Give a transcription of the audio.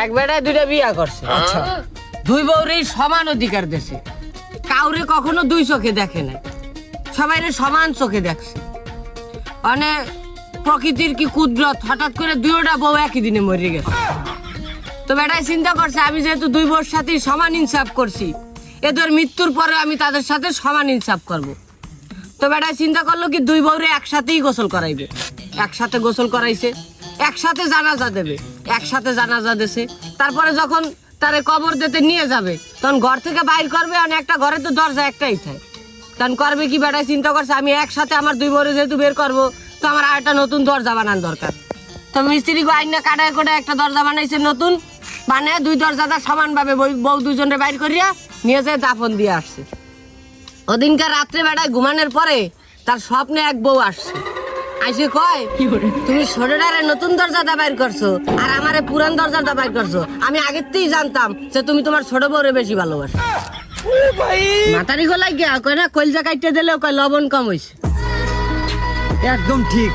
এক বেটায় দুইটা বিয়া করছে। আচ্ছা দুই বউরেই সমান অধিকার দেশে, কাউরে কখনো দুই চোখে দেখে না, সবাই সমান চোখে দেখছে। মানে প্রকৃতির কি কুদরত, হঠাৎ করে দুইটা বউ একই দিনে মরে গেছে। তো বেটাই চিন্তা করছে আমি যেহেতু দুই বউর সাথে সমান ইনসাফ করছি, এদের মৃত্যুর পরে আমি তাদের সাথে সমান ইনসাফ করব। তো বেটাই চিন্তা করলো কি দুই বউরে একসাথেই গোসল করাইবে। একসাথে গোসল করাইছে, একসাথে জানাজা দেবে, একসাথে জানাজা দেছে। তারপরে যখন তারে কবর দিতে নিয়ে যাবে তখন ঘর থেকে বাইর করবে, আর একটা ঘরে তো দরজা একটাই থাকে, তখন করবে কি বেটাই চিন্তা করছে আমি একসাথে আমার দুই বউরে যেহেতু বের করবো, তো আমার আর একটা নতুন দরজা বানানো দরকার। তো মিস্ত্রি আইনা কাটায় কোটায় একটা দরজা বানাইছে নতুন, মানে দুই দরজাটা সমানভাবে বউ দুজনে বাইর করিয়া নিয়ে যায় দাফন দিয়ে আসছে। ওদিনকার রাত্রে বেটায় ঘুমানোর পরে তার স্বপ্নে এক বউ আসছে, আইসে কয় তুমি ছোটটারে নতুন দরজাটা বাইর করছো আর আমারে পুরান দরজাটা বাইর করছো, আমি আগের থেকেই জানতাম যে তুমি তোমার ছোট বউরে বেশি ভালোবাসো। মাতারি গলায় গিয়া কয় না কলজা কাটতে দিলেও কয় লবণ কম হয়েছে। একদম ঠিক।